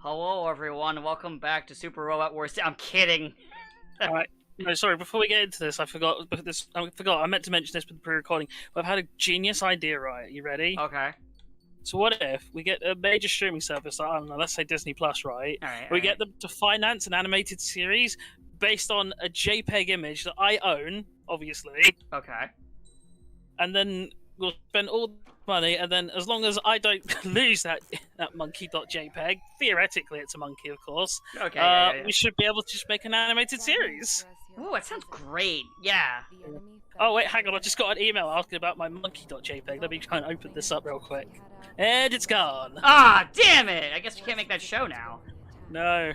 Hello, everyone. Welcome back to Super Robot Wars. I'm kidding. Alright. No, sorry, before we get into this, I forgot. I meant to mention this with the pre-recording. But I've had a genius idea, right? You ready? Okay. So what if we get a major streaming service, I don't know, let's say Disney Plus, right? We get them to finance an animated series based on a JPEG image that I own, obviously. Okay. And then we'll spend all the money, and then as long as I don't lose that monkey.jpg, theoretically it's a monkey, of course. Okay. Yeah. We should be able to just make an animated series. Ooh, that sounds great. Yeah. Oh wait, hang on! I just got an email asking about my monkey.jpg. Let me try and open this up real quick. And it's gone. Ah, damn it! I guess we can't make that show now. No.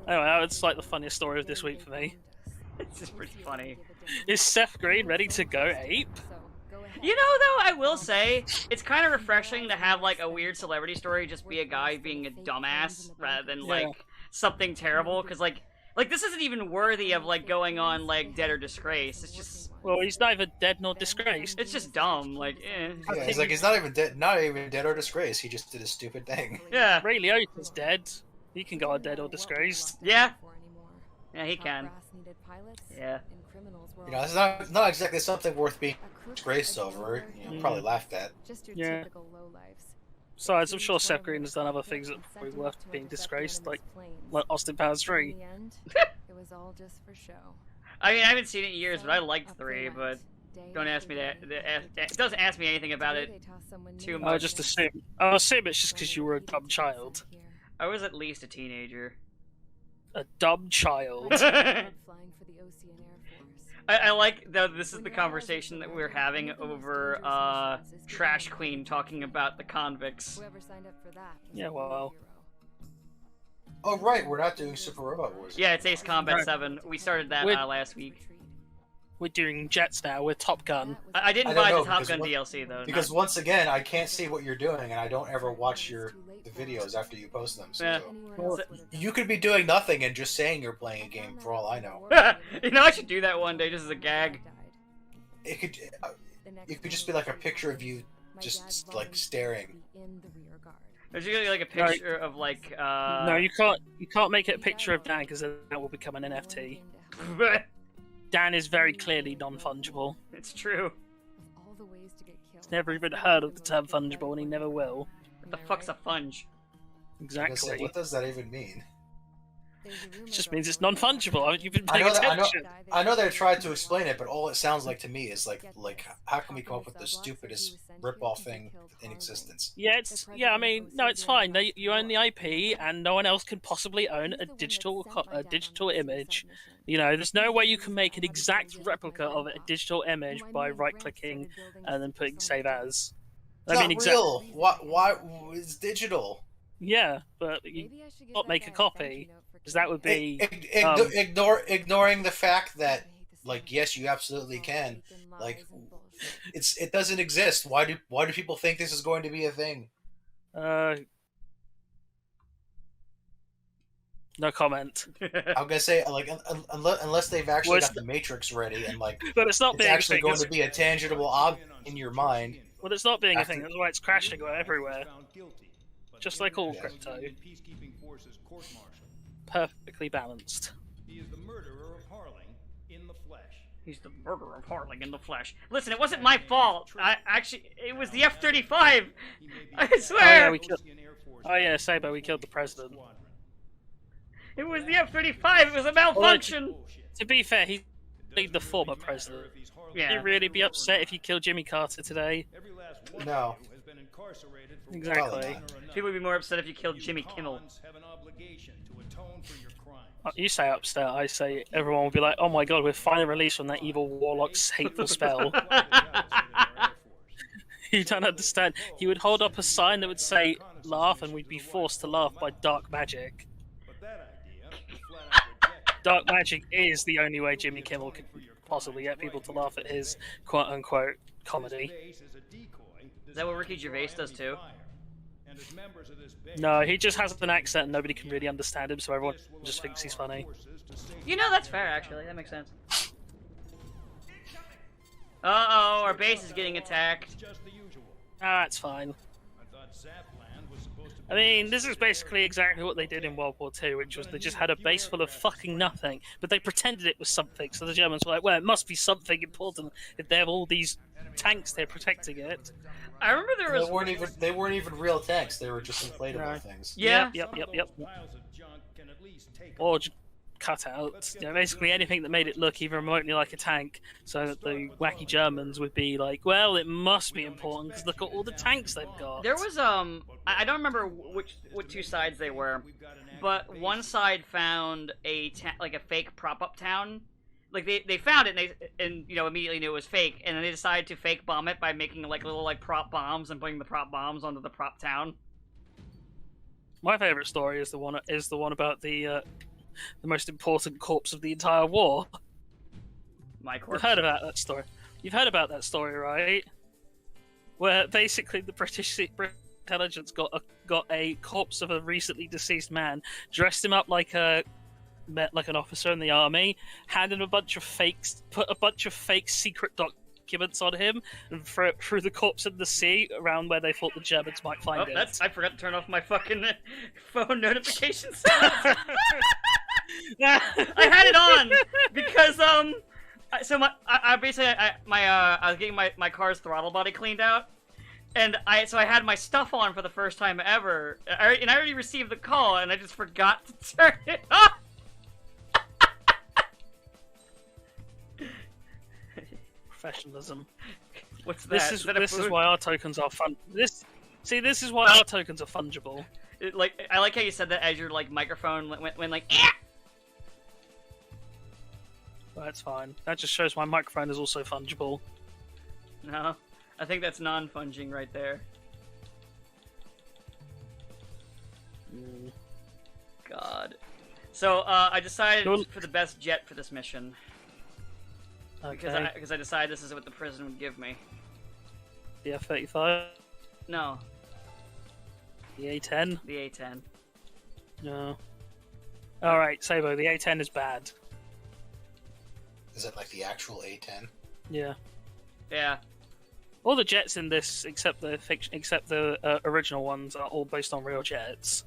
Anyway, that's like the funniest story of this week for me. This is pretty funny. Is Seth Green ready to go ape? You know, though, I will say, it's kind of refreshing to have, like, a weird celebrity story just be a guy being a dumbass rather than, like, something terrible, because, like, this isn't even worthy of, like, going on, like, Dead or Disgrace. It's just... Well, he's neither dead nor disgraced. It's just dumb, like, eh. Yeah, he's not even dead or disgraced. He just did a stupid thing. Yeah. Ray Liotta's dead. He can go on dead or disgraced. Yeah. Yeah, he can. Yeah. You know, it's not exactly something worth being disgraced over. You know, probably laughed at. Yeah. Besides, I'm sure Seth Green has done other things that are probably worth being disgraced, like Austin Powers 3. It was all just for show. I mean, I haven't seen it in years, but I liked 3, but don't ask me that. It doesn't ask me anything about it too much. I just assume. I assume it's just because you were a dumb child. I was at least a teenager. A dumb child. I like that this is the conversation that we're having over Trash Queen talking about the convicts. Yeah, well. Oh right, we're not doing Super Robot Wars. Yeah, it's Ace Combat 7. We started that last week. We're doing jets now. We're Top Gun. I didn't buy the Top Gun DLC though. Because once again, I can't see what you're doing, and I don't ever watch the videos after you post them. So you could be doing nothing and just saying you're playing a game for all I know. You know, I should do that one day just as a gag. It could just be like a picture of you just like staring. There's usually like a picture of like No, you can't make it a picture of Dan because then that will become an NFT. Dan is very clearly non-fungible. It's true. He's never even heard of the term fungible, and he never will. What the fuck's a funge? Exactly. What does that even mean? It just means it's non-fungible. You've been paying attention. I know they tried to explain it, but all it sounds like to me is like how can we come up with the stupidest rip-off thing in existence? Yeah, I mean, no, it's fine. You own the IP, and no one else can possibly own a digital image. You know, there's no way you can make an exact replica of a digital image by right-clicking and then putting save as. It's not real. Why? It's digital. Yeah, but you can't make a copy, because that would be ignoring the fact that, like, yes, you absolutely can. Like, it doesn't exist. Why do people think this is going to be a thing? No comment. I'm gonna say, like, unless they've actually got the Matrix ready and like, but it's not it's actually going to be a tangible object in your mind. Well, it's not being a thing. That's why it's crashing everywhere. Just like all crypto. Perfectly balanced. He is the murderer of Harling in the flesh. He's the murderer of Harling in the flesh. Listen, it wasn't my fault. It was the F-35. I swear. Oh yeah, Sabo, we killed the president. It was the F-35. It was a malfunction. Well, to be fair, he's the former president. Yeah. Would you really be upset if you killed Jimmy Carter today? No. Exactly. People would be more upset if you killed Jimmy Kimmel. You say upset, I say everyone will be like, oh my god, we're finally released from that evil warlock's hateful spell. You don't understand. He would hold up a sign that would say, laugh, and we'd be forced to laugh by dark magic. Dark magic is the only way Jimmy Kimmel could possibly get people to laugh at his quote-unquote comedy. Is that what Ricky Gervais does too? No, he just has an accent and nobody can really understand him, so everyone just thinks he's funny. You know, that's fair, actually. That makes sense. Uh-oh, our base is getting attacked. Ah, it's fine. I mean, this is basically exactly what they did in World War II, which was they just had a base full of fucking nothing, but they pretended it was something, so the Germans were like, well, it must be something important if they have all these tanks there protecting it. I remember there was They weren't even real tanks. They were just inflatable No. things. yeah. Yep. Piles of junk can at least take Or just cutouts. You know, basically anything that made it look even remotely like a tank, so that the wacky Germans would be like, well, it must be important because look at all the tanks they've got. There was I don't remember what two sides they were, but one side found like a fake prop up town. Like they found it and you know immediately knew it was fake, and then they decided to fake bomb it by making like little like prop bombs and putting the prop bombs onto the prop town. My favorite story is the one about the most important corpse of the entire war. My You've corpse. heard about that story. You've heard about that story, right? Where basically the British intelligence got a corpse of a recently deceased man, dressed him up like an officer in the army, handed him put a bunch of fake secret documents on him, and threw the corpse in the sea around where they thought the Germans might find it. I forgot to turn off my fucking phone notifications. I had it on because so I was getting my car's throttle body cleaned out, and I had my stuff on for the first time ever, and I already received the call, and I just forgot to turn it off. Professionalism. What's that? This is why our tokens are fun. This is why our tokens are fungible. I like how you said that as your like microphone went like. Eh! That's fine. That just shows my microphone is also fungible. No, I think that's non-funging right there. God. So I decided for the best jet for this mission Okay. because I decided this is what the prison would give me. The F-35, No, the A-10. the A-10. No. All right, Sabo. The A-10 is bad. Is it like the actual A10? Yeah. Yeah. All the jets in this, except the original ones, are all based on real jets.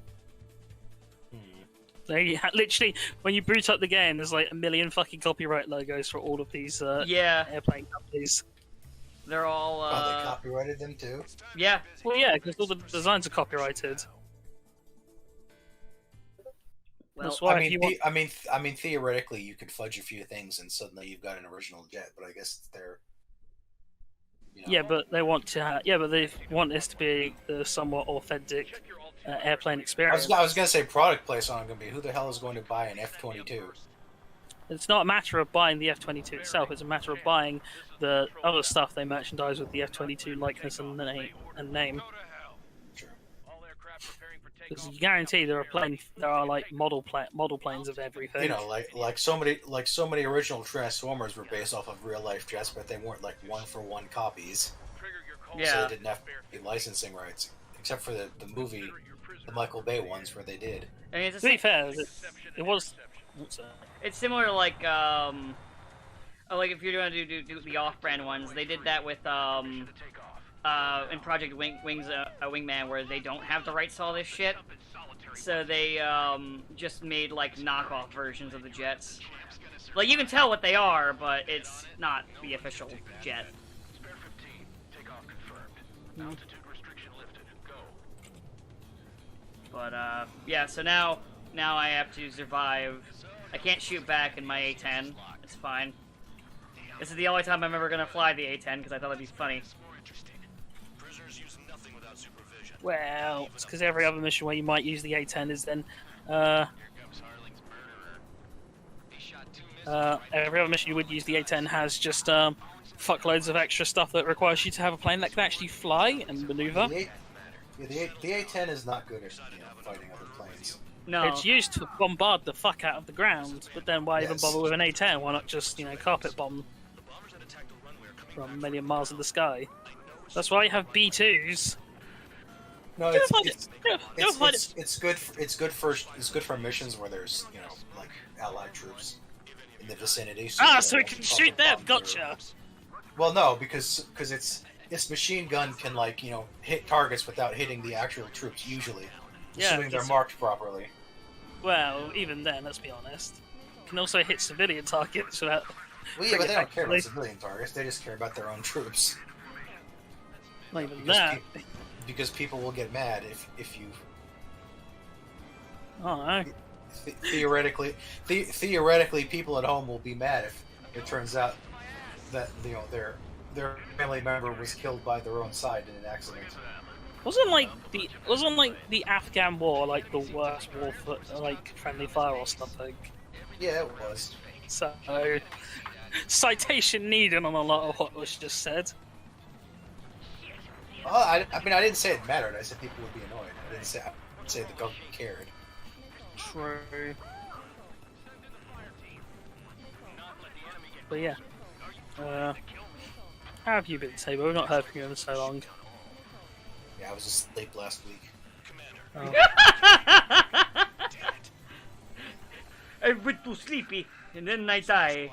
They literally, when you boot up the game, there's like a million fucking copyright logos for all of these Yeah, airplane companies. they're all. Oh, they copyrighted them too? Yeah. Well, yeah, because all the designs are copyrighted. Well, That's why I if mean, you want... I mean, theoretically, you could fudge a few things, and suddenly you've got an original jet. But I guess they're, you know, Yeah, but they want to. But they want this to be the somewhat authentic airplane experience. I was gonna say product placement. I'm gonna be who the hell is going to buy an F-22? It's not a matter of buying the F-22 itself. It's a matter of buying the other stuff they merchandise with the F-22 likeness and name. Sure. Because you guarantee there are like model planes of everything. You know, like so many original Transformers were based off of real life jets, but they weren't like one-for-one copies. So yeah. they didn't have licensing rights, except for the movie, the Michael Bay ones, where they did. I mean, it's To be fair, it was. It's similar to like if you're going to do the off-brand ones, they did that with in Project Wingman, where they don't have the rights to all this shit, so they just made like knockoff versions of the jets. Like you can tell what they are, but it's not the official jet. But yeah, so now I have to survive. I can't shoot back in my A-10. It's fine. This is the only time I'm ever gonna fly the A-10 because I thought it'd be funny. Well, it's because every other mission where you might use the A-10 is then every other mission you would use the A-10 has just fuckloads of extra stuff that requires you to have a plane that can actually fly and maneuver. The A-10 is not good at fighting other planes. No. It's used to bombard the fuck out of the ground, but then why even Yes. bother with an A-10? Why not just, carpet bomb from a million miles in the sky? That's why you have B-2s. No, Go it's find it. it's good. It's good for missions where there's like Allied troops in the vicinity. So So we can shoot them. Gotcha. Well, no, because its machine gun can hit targets without hitting the actual troops usually. Assuming they're marked properly. Well, even then, let's be honest. Can also hit civilian targets without. Well, yeah, but they don't care about effectively. civilian targets. They just care about their own troops. Not even Because, that. because people will get mad if you Oh no. theoretically people at home will be mad if it turns out that their family member was killed by their own side in an accident. Wasn't the Afghan war like the worst war for like friendly fire or something? Yeah, it was. So citation needed on a lot of what was just said. I mean, I didn't say it mattered. I said people would be annoyed. I didn't say the government cared. True. But yeah. How have you been, Saber? We've not heard from you in so long. Yeah, I was asleep last week. Oh. I went too sleepy, and then I die.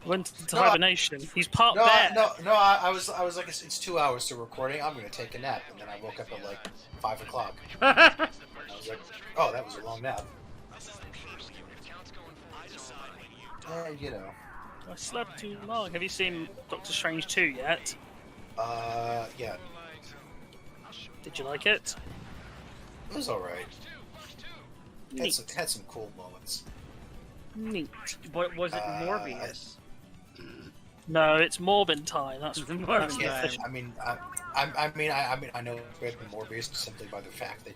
Went into No, hibernation. He's part No, bear. I was like, it's 2 hours to recording. I'm gonna take a nap, and then I woke up at like 5 o'clock. I was like, oh, that was a long nap. You know. I slept too long. Have you seen Doctor Strange 2 yet? Yeah, Did you like it? it was alright. Neat. Had some cool moments. Neat. But was it Morbius? No, it's Morbin time. That's It's Morbin the time. official- I mean, I know it's better than Morbius simply by the fact that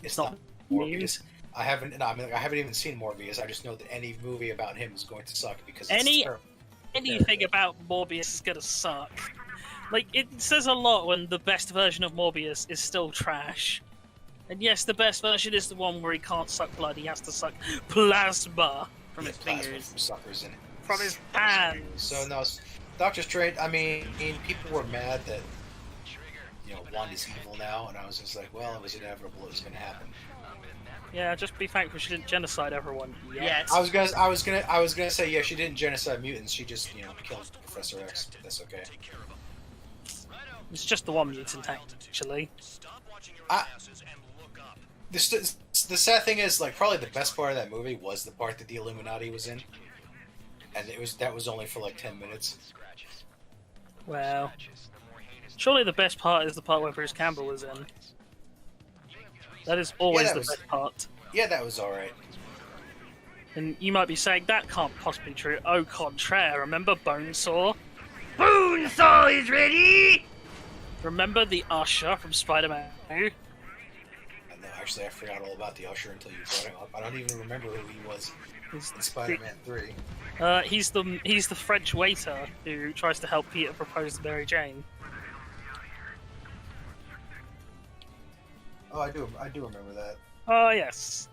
it's not not Morbius. news. I haven't even seen Morbius. I just know that any movie about him is going to suck because it's Any- terrible. Anything about Morbius is gonna suck. Like, it says a lot when the best version of Morbius is still trash. And yes, the best version is the one where he can't suck blood, he has to suck plasma From his plasma fingers. from suckers in it. from his hands. So no, Doctor Strange. I mean, people were mad that Wanda's evil now, and I was just like, well, it was inevitable. It was going to happen. Yeah, just be thankful she didn't genocide everyone yet. Yes. I was gonna say, yeah, she didn't genocide mutants. She just killed Professor X. That's okay. It's just the one mutant, actually. The sad thing is, like, probably the best part of that movie was the part that the Illuminati was in, and that was only for like 10 minutes. Well, surely the best part is the part where Bruce Campbell was in. That is always that the was- best part. Yeah, that was all right. And you might be saying, that can't possibly be true. Au contraire, remember Bonesaw? Bonesaw is ready! Remember the Usher from Spider-Man 2? And no, actually, I forgot all about the Usher until you brought him up. I don't even remember who he was in Spider-Man 3. He's the French waiter who tries to help Peter propose to Mary Jane. Oh, I do remember that. Oh, yes.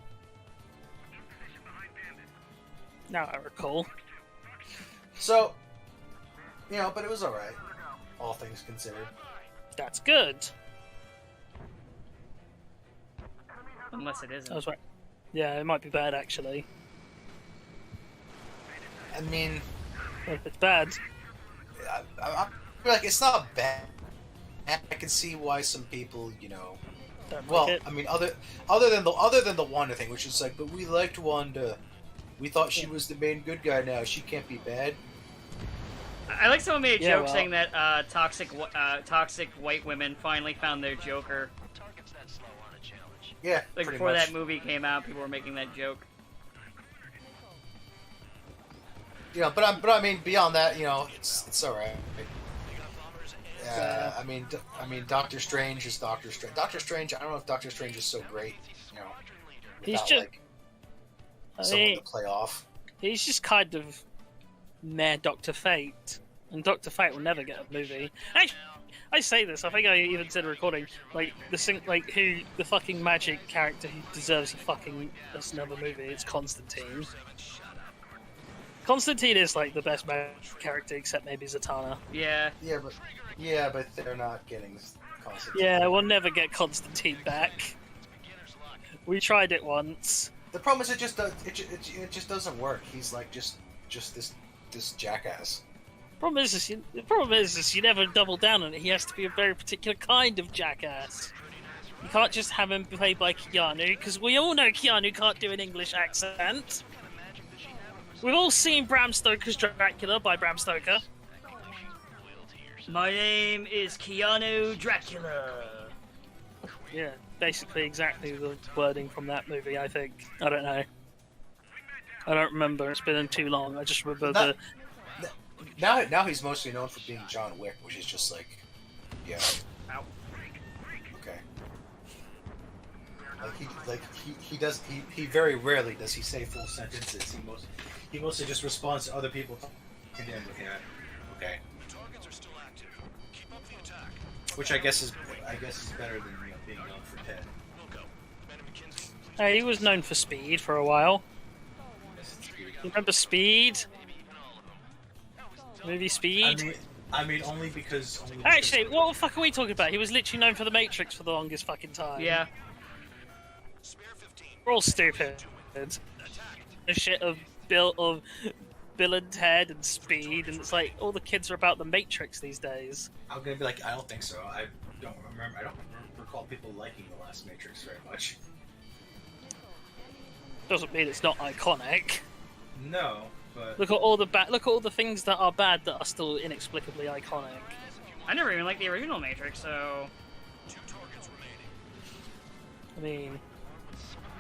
Now I recall. So, but it was all right, all things considered. That's good. Unless it I isn't. was right. Yeah, it might be bad, actually. I mean, If it's bad, I feel like it's not bad. I can see why some people, don't well, like it. I mean, other than the Wanda thing, which is like, but we liked Wanda. We thought she was the main good guy. Now she can't be bad. I like someone made a Yeah, joke well- saying that toxic white women finally found their Joker. Yeah, Like pretty before much. that movie came out, people were making that joke. But I mean, beyond that, it's all right. I mean, Doctor Strange is Doctor Strange. Doctor Strange. I don't know if Doctor Strange is so great. He's without, just- like, I someone mean, to play off. he's just kind of meh Dr. Fate. And Dr. Fate will never get a movie. I say this, I think I even said in recording, like, the fucking magic character who deserves another movie, it's Constantine. Constantine is, like, the best magic character, except maybe Zatanna. Yeah. Yeah, but they're not getting Constantine. Yeah, we'll never get Constantine back. We tried it once. The problem is it just doesn't work. He's like just this jackass. The problem is you never double down on it. He has to be a very particular kind of jackass. You can't just have him played by Keanu, because we all know Keanu can't do an English accent. We've all seen Bram Stoker's Dracula by Bram Stoker. My name is Keanu Dracula. Yeah, basically exactly the wording from that movie, I think. I don't know. I don't remember, it's been too long. I just remember Now he's mostly known for being John Wick, which is just like, yeah. Ow. Okay. He very rarely does he say full sentences. He mostly just responds to other people talking to him with that. Okay. Which I guess is better than being known for Ted. He was known for Speed for a while. Remember Speed? Movie Speed? I mean only because. Actually, what the fuck are we talking about? He was literally known for The Matrix for the longest fucking time. Yeah. We're all stupid. The shit of Bill and Ted and Speed, and it's like all the kids are about The Matrix these days. I'm gonna be like, I don't think so. I don't recall people liking the last Matrix very much. Doesn't mean it's not iconic. No, but Look at all the things that are bad that are still inexplicably iconic. I never even liked the original Matrix, so... I mean,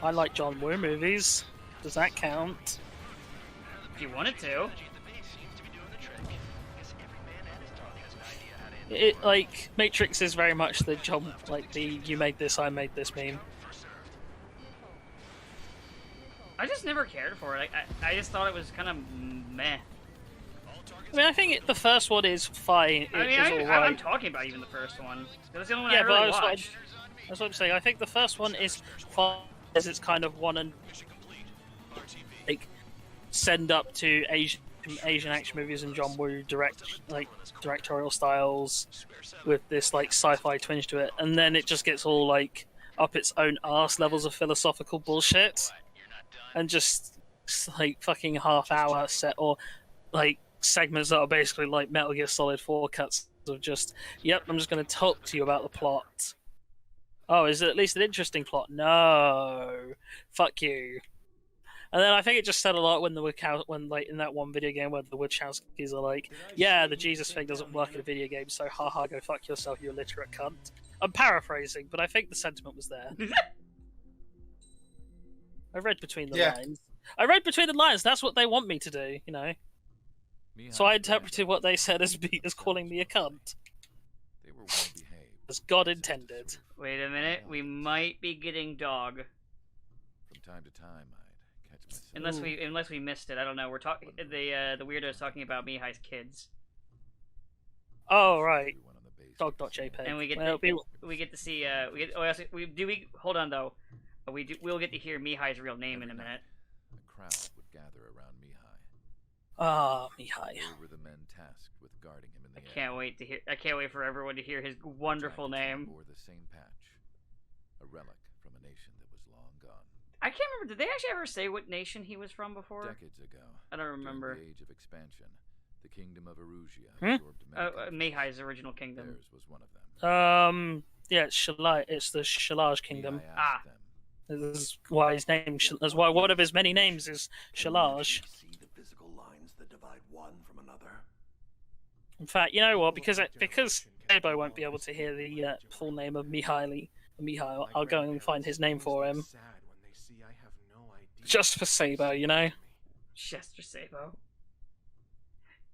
I like John Woo movies. Does that count? If you wanted to. Like, Matrix is very much the John, like the you made this, I made this meme. I just never cared for it. I just thought it was kind of meh. I mean, I think the first one is fine. I mean, I'm talking about even the first one. That's the only one I really watched. That's what I'm saying. I think the first one is fine as it's kind of one and like send up to Asian action movies and John Woo directorial styles with this like sci-fi twinge to it, and then it just gets all like up its own arse levels of philosophical bullshit, and just like fucking half-hour set or like segments that are basically like Metal Gear Solid 4 cuts of just, yep, I'm just going to talk to you about the plot. Oh, is it at least an interesting plot? No, fuck you. And then I think it just said a lot when like in that one video game where the Wachowskis are like, yeah, the Jesus thing doesn't work in a video game, so haha, go fuck yourself, you illiterate cunt. I'm paraphrasing, but I think the sentiment was there. I read between the lines. I read between the lines. That's what they want me to do, you know. So I interpreted what they said as calling me a cunt. They were well behaved. As God intended. Wait a minute, we might be getting dog. From time to time, I'd catch myself. Unless we missed it, I don't know. We're talking. The weirdo's talking about Mihai's kids. Oh right. Everyone on the base Dog.jpg. And we get to see hold on though. We'll get to hear Mihai's real name in a minute. A crowd would gather around Mihai. Ah, Mihai. They were the men tasked with guarding him in the air. I can't wait for everyone to hear his wonderful name. Bore the same patch, a relic from a nation that was long gone. I can't remember. Did they actually ever say what nation he was from before? Decades ago, I don't remember. during the age of expansion, the kingdom of Erusia Hmm? absorbed many countries. Mihai's original kingdom. Theirs was one of them. Yeah, it's the Shalaj Kingdom. Mihai asked them, This is why his name. That's why one of his many names is Shalaj. See the physical lines that divide one from another. In fact, you know what? Because Sabo won't be able to hear the full name of Mihai, I'll go and find his name for him. Just for Sabo, you know. Chester Sabo.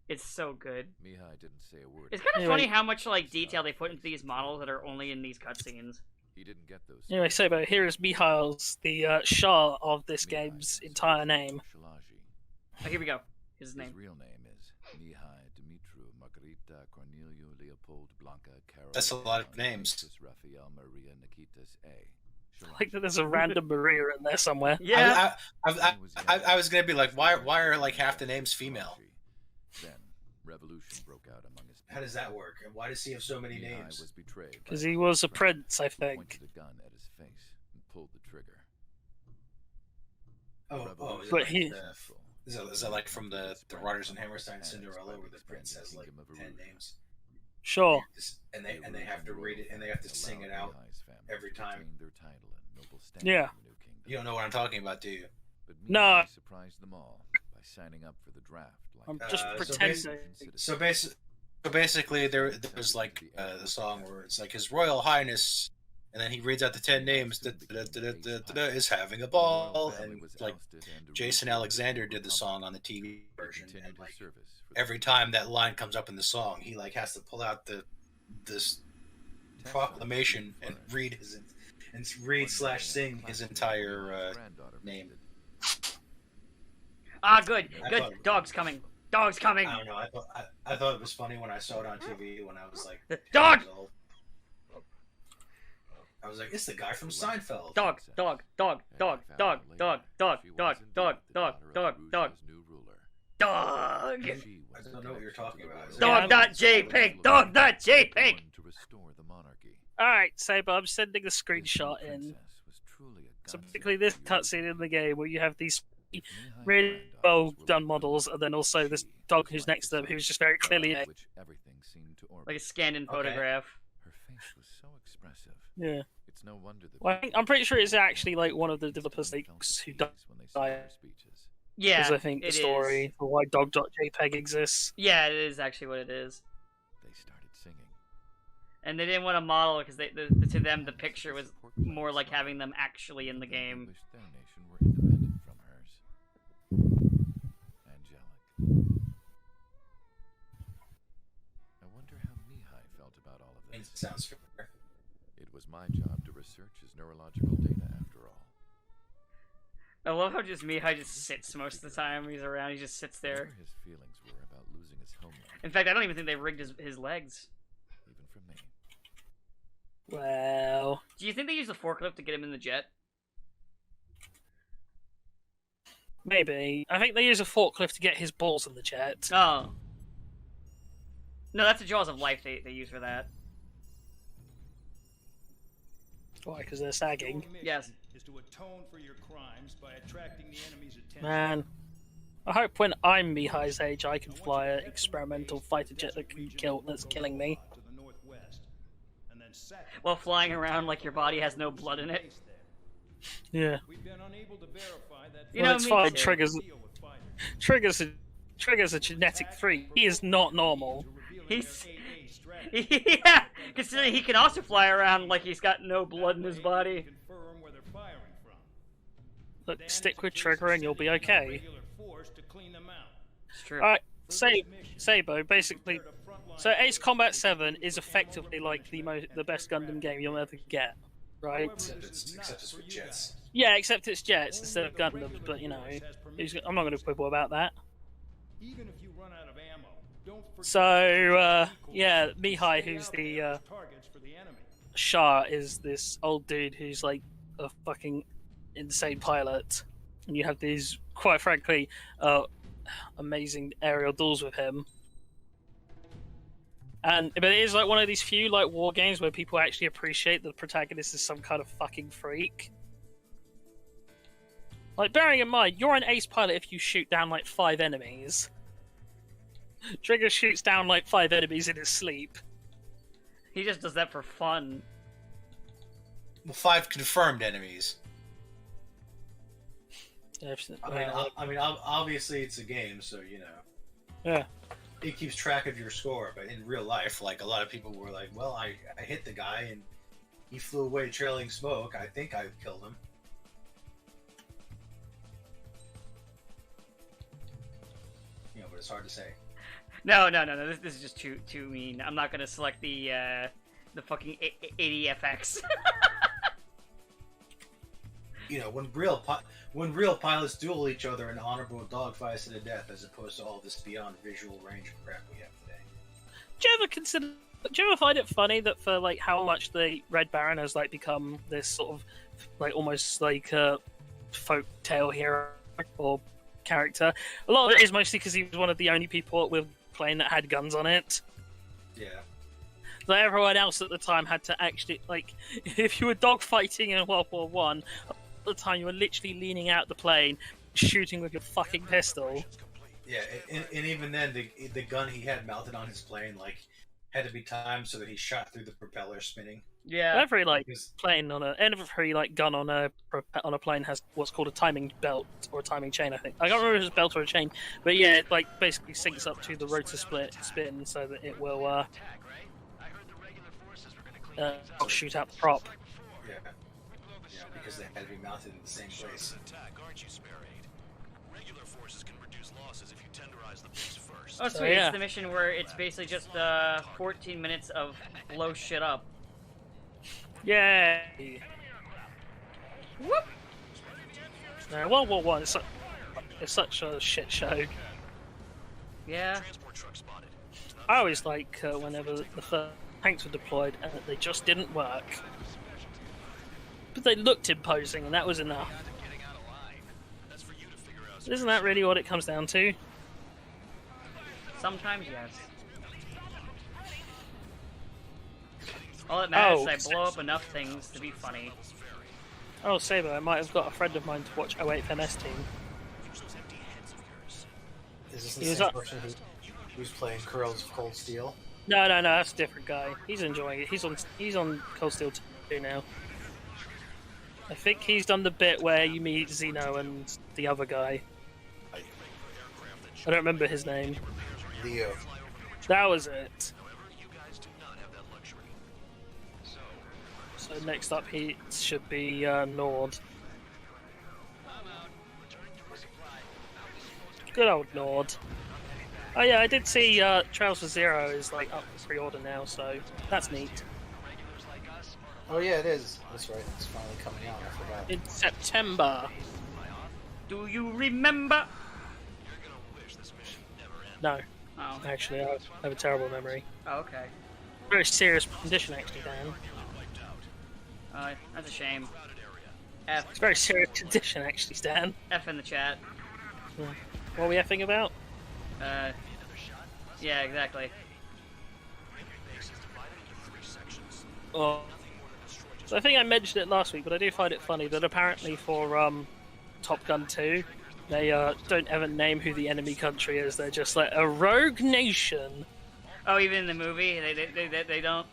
It's so good. Mihai didn't say a word. It's kind of Anyway. funny how much like detail they put into these models that are only in these cutscenes. He didn't get those. Anyway, Sabo, here is Mihail's, the Shah of this Mihai game's was entire the name. Shalaji. Oh, here we go. His His name. real name is Mihai Dimitru Margarita Cornelio Leopold Blanca Carol. That's a lot of names. Francis Raphael Maria Nikitas A. Like that there's a random Maria in there somewhere. Yeah. I was gonna be like, why are like half the names female? Then revolution broke out among his How does that work? And why does he have so many Mihai names? was betrayed by Because he was a prince, I think. pointed a gun at his face and pulled the trigger. Oh, Revolution is it But like he- the- Is that like from the Rodgers and Hammerstein Cinderella, where the prince has like 10 names? Sure. And they have to read it and they have to sing it out every time. Yeah. You don't know what I'm talking about, do you? No. Surprised them all by signing up for the draft. I'm just so pretending. So basically, there's like the song where it's like His Royal Highness, and then he reads out the 10 names. Is having a ball, and like Jason Alexander did the song on the TV version, and like every time that line comes up in the song, he like has to pull out this proclamation and read /sing his entire name. Ah, good. Dog's coming. Dog's coming. I don't know. I thought it was funny when I saw it on TV when I was like Dog. 10 years old. I was like, it's the guy from Seinfeld. Dog. Dog. Dog. Dog. Dog. Dog. Dog. Dog. Dog. Dog. Dog. Dog. Dog. I don't know what you're talking about. Dog.jpg. Dog.jpg. Alright, Saber, I'm sending a screenshot in. So particularly this cutscene in the game where you have these really well done models, and then also this dog who's next to them, who's just very clearly like a scanned-in photograph. Her face was so expressive. yeah. It's no wonder that Well, I'm pretty sure it's actually like one of the developers who died. speeches. Yeah, Because I think the it story is. for why dog.jpg exists. Yeah, it is actually what it is. They started singing. And they didn't want to model because to them the picture was more like having them actually in the game. Wished their nation were independent from hers. Angelic. I wonder how Mihai felt about all of It this. sounds fair. It was my job to research his neurological data after all. I love how just Mihai just sits most of the time he's around. He just sits there. Whatever his feelings were about losing his homeland, In fact, I don't even think they rigged his legs. even from me. Well, Do you think they used the forklift to get him in the jet? maybe. I think they use a forklift to get his balls in the jet. Oh. No, that's the Jaws of Life they use for that. Why? Because they're sagging. Yes. Is to atone for your crimes by attracting the enemy's attention. Man. I hope when I'm Mihai's age, I can fly an experimental fighter jet that that's killing me. To the northwest, and then second, While flying around like your body has no blood in it. base there. Yeah. We've been unable to verify that. You Well, know, it's me fine. too. Triggers a genetic freak. He is not normal. He's... yeah, considering he can also fly around like he's got no blood in his body. Confirm where they're firing from. Look, stick with Trigger and you'll be okay. Regular force to clean them out. It's true. Alright, Sabo, basically. So Ace Combat 7 is effectively like the best Gundam game you'll ever get, right? Except it's with jets. Yeah, except it's jets instead of Gundams, but you know, I'm not going to quibble about that. Even if you run out of ammo, don't forget So, yeah, Mihai, who's the targets for the enemy. Shah, is this old dude who's like a fucking insane pilot, and you have these, quite frankly, amazing aerial duels with him. But it is like one of these few like war games where people actually appreciate that the protagonist is some kind of fucking freak. Like, bearing in mind, you're an ace pilot if you shoot down like 5 enemies. Trigger shoots down like 5 enemies in his sleep. He just does that for fun. Well, 5 confirmed enemies. Yeah, I mean, obviously it's a game, so you know. yeah. It keeps track of your score, but in real life, like a lot of people were like, "Well, I hit the guy and he flew away trailing smoke. I think I killed him." You know, but it's hard to say. No. This is just too mean. I'm not gonna select the fucking 80FX. You know, when real pilots duel each other in honorable dogfights to the death, as opposed to all this beyond visual range crap we have today. Do you ever find it funny that for like how much the Red Baron has like become this sort of like almost like a folk tale hero or character? A lot of it is mostly because he was one of the only people with plane that had guns on it. Yeah. So everyone else at the time had to actually like, if you were dogfighting in World War One, at the time you were literally leaning out the plane, shooting with your fucking pistol. Yeah, and even then, the gun he had mounted on his plane like had to be timed so that he shot through the propeller spinning. Yeah. Every like Because- plane on every like gun on a plane has what's called a timing belt or a timing chain. I think I can't remember if it's a belt or a chain, but yeah, it like basically syncs up to the rotor spin so that it will shoot out the prop. Yeah, yeah, because they had to be mounted in the same place. Oh, So, sweet. yeah. It's the mission where it's basically just 14 minutes of blow shit up. Yay! Whoop! No, World War One. It's such a shit show. Yeah. I always like whenever the first tanks were deployed and they just didn't work. But they looked imposing, and that was enough. Isn't that really what it comes down to? Sometimes, yes. All that matters Oh. is I blow up enough things to be funny. Oh, Saber, I might have got a friend of mine to watch 08 MS Team. Is this He the was same up- person who's playing Curls of Cold Steel? No, that's a different guy. He's enjoying it. He's on Cold Steel 2 now. I think he's done the bit where you meet Zeno and the other guy. I don't remember his name. Leo. That was it. So next up he should be Nord. Good old Nord. Oh yeah, I did see Trails for Zero is like up for pre-order now, so that's neat. Oh yeah, it is. That's right. It's finally coming out. I forgot. In September. Do you remember? No, Oh. actually, I have a terrible memory. Oh, okay. Very serious condition, actually, Dan. That's a shame. F. It's a very serious condition, actually, Stan. F in the chat. What are we effing about? Yeah, exactly. Oh. So I think I mentioned it last week, but I do find it funny that apparently for Top Gun 2, they don't ever name who the enemy country is. They're just like a rogue nation. Oh, even in the movie, they don't.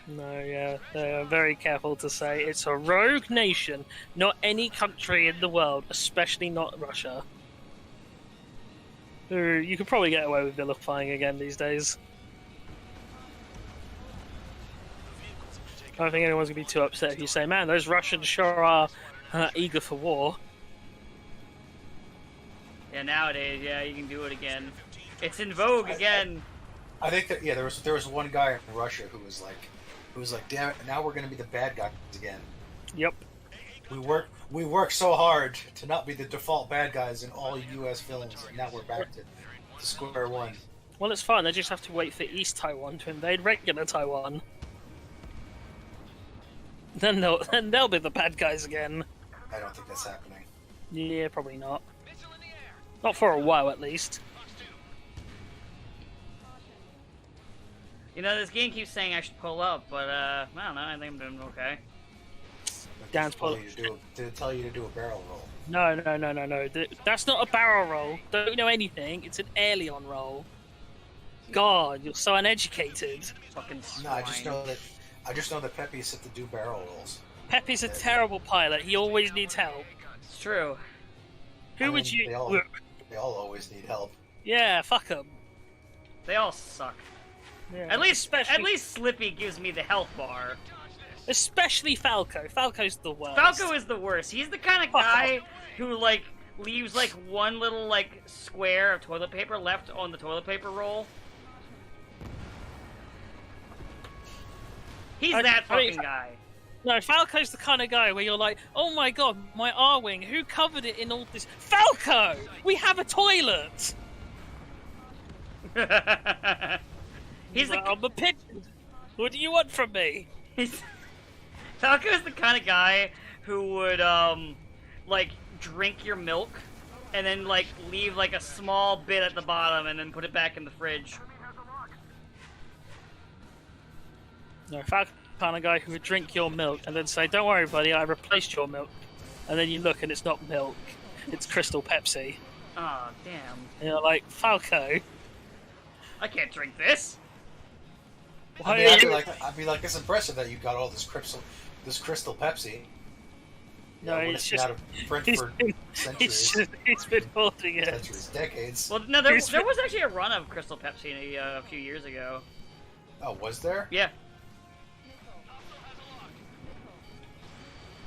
No, yeah, they're very careful to say it's a rogue nation, not any country in the world, especially not Russia. Ooh, you could probably get away with vilifying again these days. I don't think anyone's gonna be too upset if you say, "Man, those Russians sure are eager for war." Yeah, nowadays, yeah, you can do it again. It's in vogue again. I think that there was one guy in Russia who was like, damn it, now we're gonna be the bad guys again. Yep. We work so hard to not be the default bad guys in all U.S. films, and now we're back to square one. Well, it's fine. They just have to wait for East Taiwan to invade regular Taiwan. Then they'll be the bad guys again. I don't think that's happening. Yeah, probably not. Not for a while, at least. You know, this game keeps saying I should pull up, but I don't know. I think I'm doing okay. Dan's Did it tell you to do a barrel roll? No. That's not a barrel roll. Don't you know anything? It's an alien roll. God, you're so uneducated. Fucking swine. No, I just know that Pepe said to do barrel rolls. Pepe's a terrible pilot. He always needs help. It's true. Who would you? They all always need help. Yeah, fuck them. They all suck. Yeah. At least Slippy gives me the health bar. Especially Falco. Falco's the worst. Falco is the worst. He's the kind of guy who like leaves like one little like square of toilet paper left on the toilet paper roll. He's that fucking guy. No, Falco's the kind of guy where you're like, oh my god, my R-Wing, who covered it in all this? Falco! We have a toilet! He's the I'm a pigeon. What do you want from me? Falco's the kind of guy who would like drink your milk and then like leave like a small bit at the bottom and then put it back in the fridge. No, Falco's the kind of guy who would drink your milk and then say, don't worry buddy, I replaced your milk. And then you look and it's not milk. it's Crystal Pepsi. Oh, damn. You know, like Falco. I can't drink this. Why I mean, are you... I'd be like, it's impressive that you got all this crystal Pepsi. No, when it's been just out of print he's for been, centuries, he's been holding it. centuries, decades. Well, no, there He's- was actually a run of Crystal Pepsi a few years ago. Oh, was there? Yeah.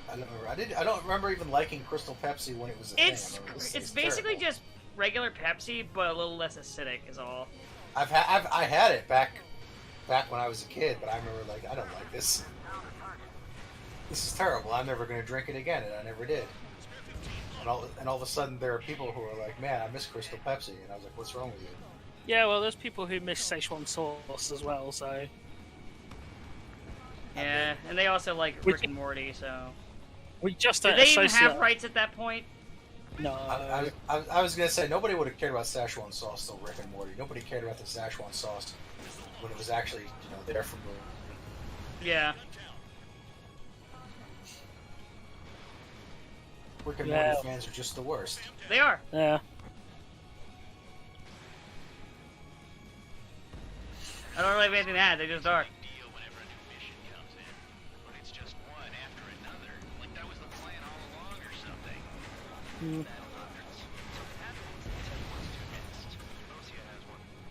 I don't remember. I don't remember even liking Crystal Pepsi when it was a thing. I remember this It's thing's basically terrible. just regular Pepsi, but a little less acidic, is all. I had it back when I was a kid, but I remember like I don't like this. This is terrible. I'm never going to drink it again, and I never did. And all of a sudden, there are people who are like, "Man, I miss Crystal Pepsi," and I was like, "What's wrong with you?" Yeah, well, there's people who miss Szechuan sauce as well, so... Yeah, and they also like We Rick and Morty, so. We just Do don't they even associate... have rights at that point? No. I was going to say nobody would have cared about Szechuan sauce till Rick and Morty. Nobody cared about the Szechuan sauce when it was actually there from the Yeah. Rick and Yeah. Morty fans are just the worst. They are. Yeah. I don't really have anything to add, they just are.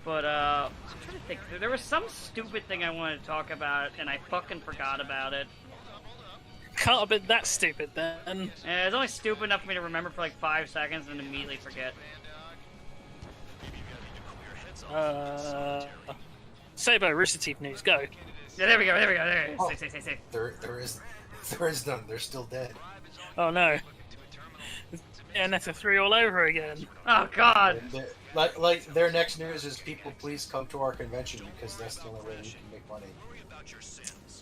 But, I'm trying to think. There was some stupid thing I wanted to talk about, and I fucking forgot about it. Can't have been that stupid then. And it's only stupid enough for me to remember for like 5 seconds and then immediately forget. Sabo, Rooster Teeth news, go. Yeah, there we go, there we go, there it is. Oh. Say. There is none. They're still dead. Oh no. Yeah, Netta 3 all over again. Oh, God. Like their next news is people please come to our convention because that's the only way we can make money.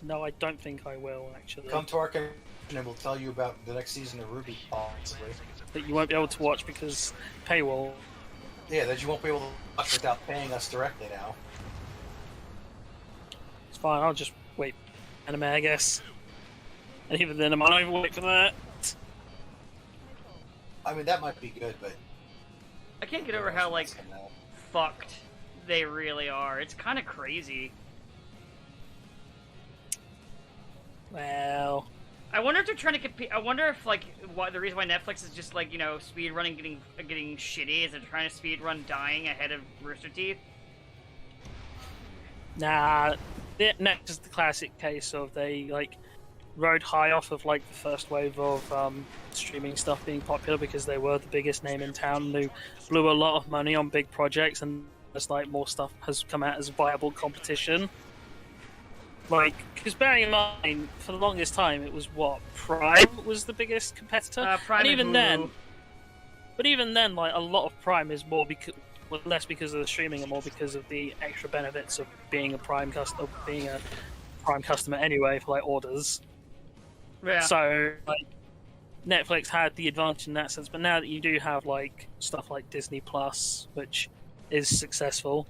No, I don't think I will, actually. Come to our convention and we'll tell you about the next season of Ruby, possibly. That you won't be able to watch because paywall. Yeah, that you won't be able to watch without paying us directly now. It's fine, I'll just wait anime, I guess. And even then, I might not even wait for that. I mean, that might be good, but... I can't get over how, like, fucked they really are. It's kind of crazy. Well... I wonder if they're trying to compete. I wonder if, like, the reason why Netflix is just, like, you know, speedrunning getting shitty is they're trying to speedrun dying ahead of Rooster Teeth. Nah, next is the classic case of they, like, rode high off of, like, the first wave of streaming stuff being popular because they were the biggest name in town who blew a lot of money on big projects, and there's, like, more stuff has come out as viable competition. Like, because bearing in mind, for the longest time, it was what? Prime was the biggest competitor? Prime and and even Hulu. then... But even then, like, a lot of Prime is more less because of the streaming and more because of the extra benefits of being a Prime customer, anyway for, like, orders. Yeah. So, like, Netflix had the advantage in that sense, but now that you do have, like, stuff like Disney Plus, which is successful,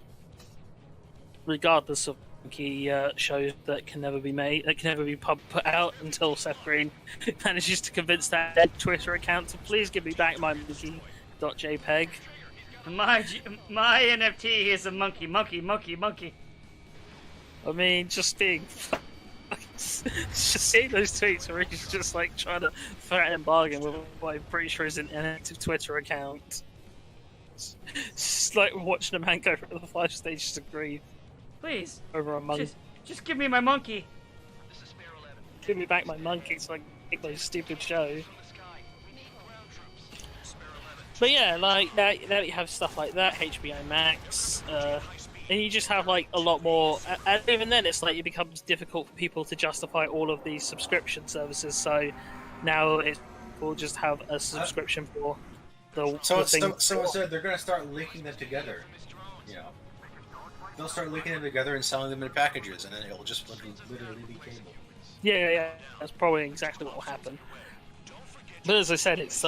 regardless of key shows that can never be made, that can never be put out until Seth Green manages to convince that Twitter account to please give me back my monkey.jpg. My NFT is a monkey. I mean, just being... just seeing those tweets where he's just, like, trying to threaten and bargain with what I'm pretty sure is an inactive Twitter account. It's just like watching a man go through the 5 stages of grief Please, over a monkey. just give me my monkey. Give me back my monkey so I can make those stupid shows. But yeah, like, now you have stuff like that, HBO Max, and you just have, like, a lot more, and even then it's like it becomes difficult for people to justify all of these subscription services, so now we'll just have a subscription for the thing. Someone said they're going to start linking them together. You know, they'll start linking them together and selling them in packages, and then it'll just literally be cable. Yeah, that's probably exactly what will happen. But as I said, it's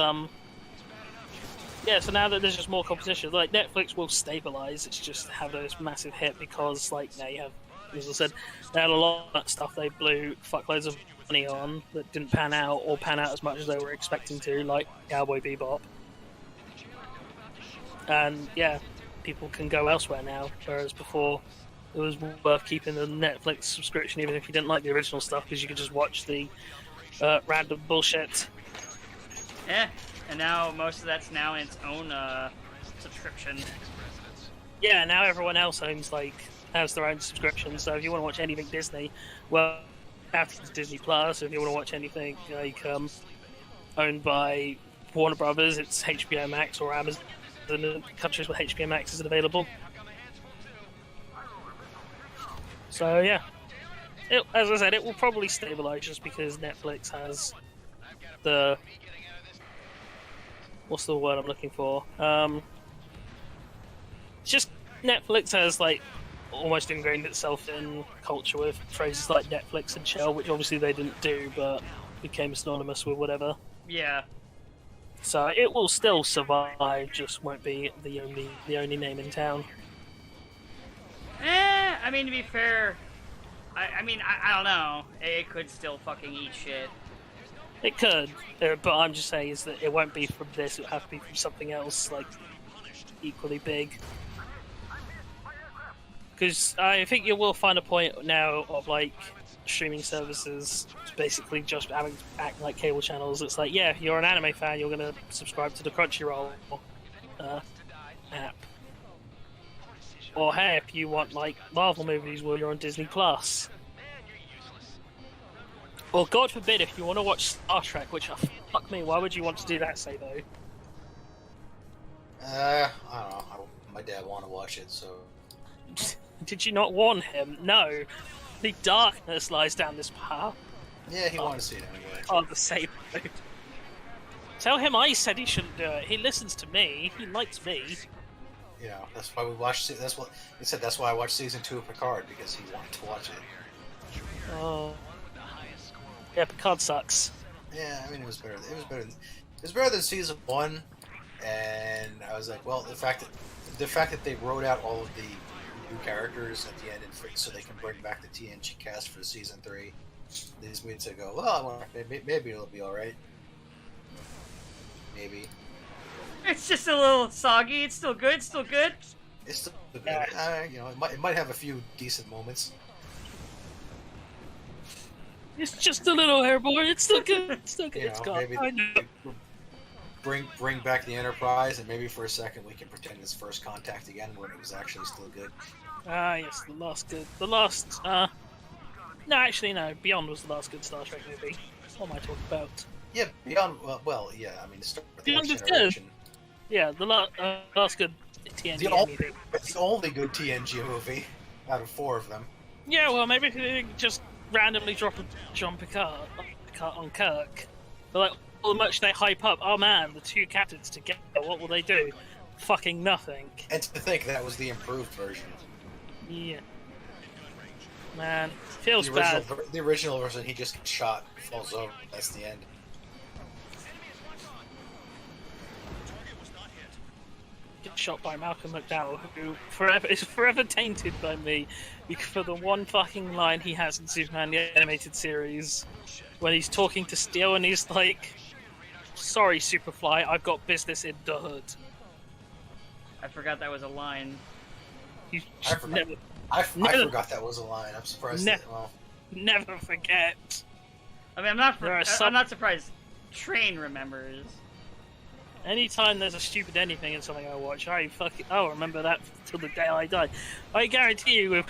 yeah, so now that there's just more competition, like, Netflix will stabilize, it's just have those massive hit because, like, now you have, as I said, they had a lot of that stuff they blew fuckloads of money on that didn't pan out or pan out as much as they were expecting to, like Cowboy Bebop. And yeah, people can go elsewhere now, whereas before it was worth keeping the Netflix subscription even if you didn't like the original stuff, because you could just watch the random bullshit. Yeah, and now most of that's now in its own subscription. Yeah, now everyone else has their own subscription, so if you want to watch anything Disney, well, after Disney Plus, if you want to watch anything like owned by Warner Brothers, it's HBO Max or Amazon. In countries where HBO Max isn't available. So yeah, as I said, it will probably stabilize just because Netflix has the what's the word I'm looking for? It's just Netflix has like almost ingrained itself in culture with phrases like Netflix and chill, which obviously they didn't do, but became synonymous with whatever. Yeah. So it will still survive, just won't be the only name in town. I mean, to be fair, I mean, I don't know. It could still fucking eat shit. It could, but I'm just saying is that it won't be from this, it'll have to be from something else, like, equally big. Because I think you will find a point now of, like, streaming services basically just having to act like cable channels. It's like, yeah, if you're an anime fan, you're going to subscribe to the Crunchyroll app. Or hey, if you want like Marvel movies, well, you're on Disney Plus. Or God forbid, if you want to watch Star Trek, which fuck me, why would you want to do that, say though? I don't know. My dad wanted to watch it, so. Did you not warn him? No. The darkness lies down this path. Yeah, he wanted to see it anyway. Oh, the same road. Tell him I said he shouldn't do it. He listens to me. He likes me. You know, that's why we watched. That's what he said. That's why I watched season 2 of Picard, because he wanted to watch it. Oh. Yeah, Picard sucks. Yeah, I mean, it was better. It was better than season 1, and I was like, well, the fact that they wrote out all of the new characters at the end, so they can bring back the TNG cast for season 3, leads me to go, well, maybe it'll be all right. Maybe. It's just a little soggy. It's still good. Still good. It's still good. You know, it might have a few decent moments. It's just a little airborne. It's still good. It's still good. You It's know, gone. maybe I know. bring back the Enterprise, and maybe for a second we can pretend it's First Contact again, when it was actually still good. Ah, yes, the last good. The last. No, actually, no. Beyond was the last good Star Trek movie. What am I talking about? Yeah, Beyond. Well, yeah. I mean, the Star Trek Beyond is Generation. Yeah, the last good TNG movie. It's the only good TNG movie out of 4 of them. Yeah, well, maybe if they just randomly drop a John Picard on Kirk. But like, all the much they hype up, oh man, the 2 captains together, what will they do? Fucking nothing. And to think that was the improved version. Yeah. Man, feels bad. The original version, he just gets shot, falls over, that's the end. Get shot by Malcolm McDowell, who is forever tainted by me for the one fucking line he has in Superman the Animated Series, when he's talking to Steel and he's like, "Sorry, Superfly, I've got business in the hood." I forgot that was a line. You I forgot. I forgot that was a line. I'm surprised. Never forget. I mean, I'm not surprised. Train remembers. Anytime there's a stupid anything in something I watch, I'll remember that till the day I die. I guarantee you,